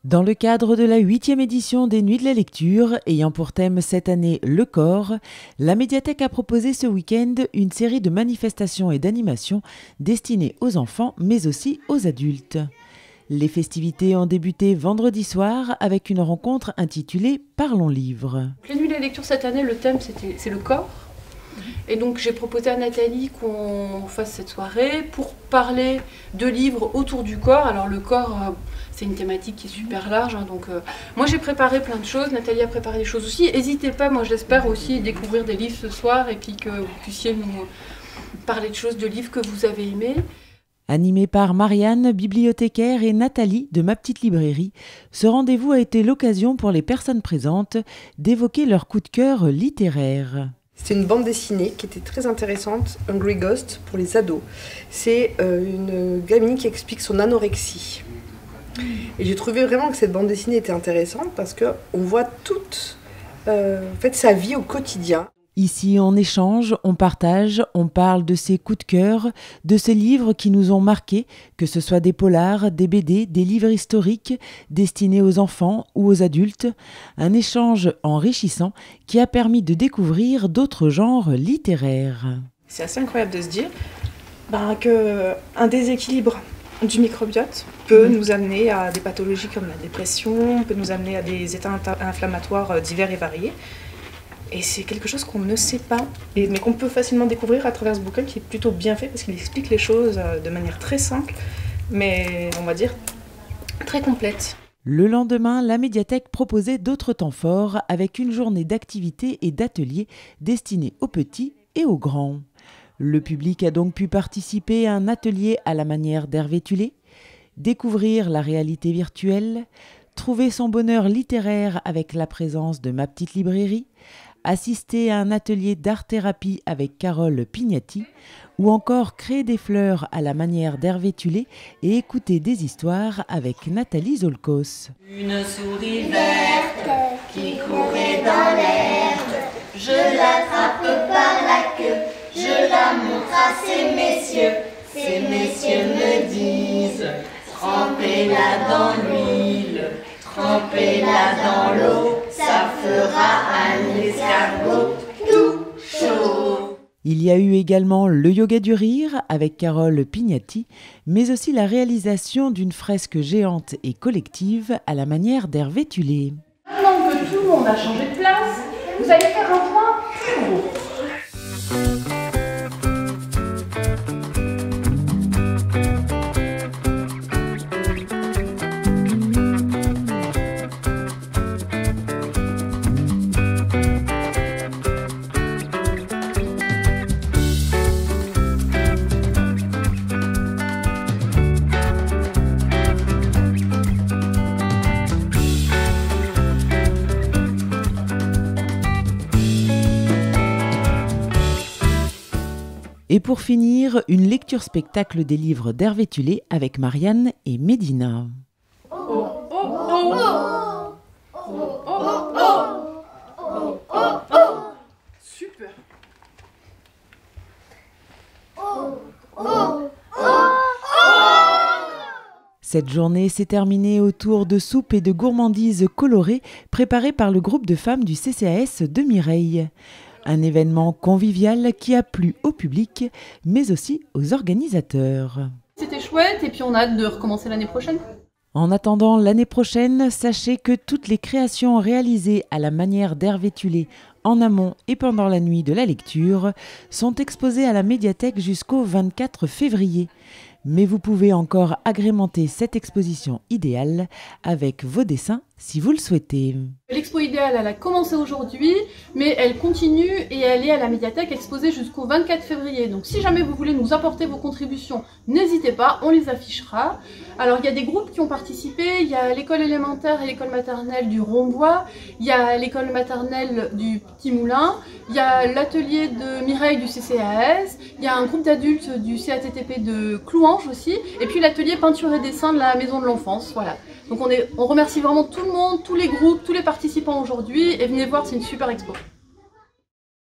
Dans le cadre de la 8e édition des Nuits de la Lecture, ayant pour thème cette année le corps, la médiathèque a proposé ce week-end une série de manifestations et d'animations destinées aux enfants mais aussi aux adultes. Les festivités ont débuté vendredi soir avec une rencontre intitulée « Parlons livre ». Les Nuits de la Lecture cette année, le thème c'est le corps. Et donc j'ai proposé à Nathalie qu'on fasse cette soirée pour parler de livres autour du corps. Alors le corps, c'est une thématique qui est super large, hein, donc moi j'ai préparé plein de choses, Nathalie a préparé des choses aussi. N'hésitez pas, moi j'espère aussi découvrir des livres ce soir et puis que vous puissiez nous parler de choses, de livres que vous avez aimés. Animé par Marianne, bibliothécaire, et Nathalie de Ma Petite Librairie, ce rendez-vous a été l'occasion pour les personnes présentes d'évoquer leur coup de cœur littéraire. C'est une bande dessinée qui était très intéressante, Hungry Ghost, pour les ados. C'est une gamine qui explique son anorexie. Et j'ai trouvé vraiment que cette bande dessinée était intéressante parce qu'on voit toute sa vie au quotidien. Ici, on échange, on partage, on parle de ces coups de cœur, de ces livres qui nous ont marqués, que ce soit des polars, des BD, des livres historiques destinés aux enfants ou aux adultes. Un échange enrichissant qui a permis de découvrir d'autres genres littéraires. C'est assez incroyable de se dire qu'un déséquilibre du microbiote peut nous amener à des pathologies comme la dépression, peut nous amener à des états inflammatoires divers et variés. Et c'est quelque chose qu'on ne sait pas, mais qu'on peut facilement découvrir à travers ce bouquin qui est plutôt bien fait parce qu'il explique les choses de manière très simple, mais on va dire très complète. Le lendemain, la médiathèque proposait d'autres temps forts avec une journée d'activités et d'ateliers destinés aux petits et aux grands. Le public a donc pu participer à un atelier à la manière d'Hervé Tullet, découvrir la réalité virtuelle, trouver son bonheur littéraire avec la présence de Ma Petite Librairie, assister à un atelier d'art-thérapie avec Carole Pignati, ou encore créer des fleurs à la manière d'Hervé Tullet et écouter des histoires avec Nathalie Zolkos. Une souris verte qui courait dans l'herbe, je l'attrape par la queue, je la montre à ces messieurs me disent, trempez-la dans l'huile, trempez-la dans l'eau, ça fera un escargot tout chaud. Il y a eu également le yoga du rire avec Carole Pignati, mais aussi la réalisation d'une fresque géante et collective à la manière d'Hervé Tullet. Maintenant que tout le monde a changé de place, vous allez faire un point plus gros. Et pour finir, une lecture spectacle des livres d'Hervé Tullet avec Marianne et Médina. Super. Cette journée s'est terminée autour de soupes et de gourmandises colorées préparées par le groupe de femmes du CCAS de Mireille. Un événement convivial qui a plu au public, mais aussi aux organisateurs. C'était chouette et puis on a hâte de recommencer l'année prochaine. En attendant l'année prochaine, sachez que toutes les créations réalisées à la manière d'Hervé Tullet en amont et pendant la nuit de la lecture sont exposées à la médiathèque jusqu'au 24 février. Mais vous pouvez encore agrémenter cette exposition idéale avec vos dessins si vous le souhaitez. L'expo idéale, elle a commencé aujourd'hui, mais elle continue et elle est à la médiathèque exposée jusqu'au 24 février. Donc si jamais vous voulez nous apporter vos contributions, n'hésitez pas, on les affichera. Alors il y a des groupes qui ont participé, il y a l'école élémentaire et l'école maternelle du Rombois, il y a l'école maternelle du Petit Moulin, il y a l'atelier de Mireille du CCAS, il y a un groupe d'adultes du CATTP de Clouange aussi, et puis l'atelier peinture et dessin de la maison de l'enfance, voilà. Donc on remercie vraiment tout le monde, tous les groupes, tous les participants aujourd'hui, et venez voir, c'est une super expo.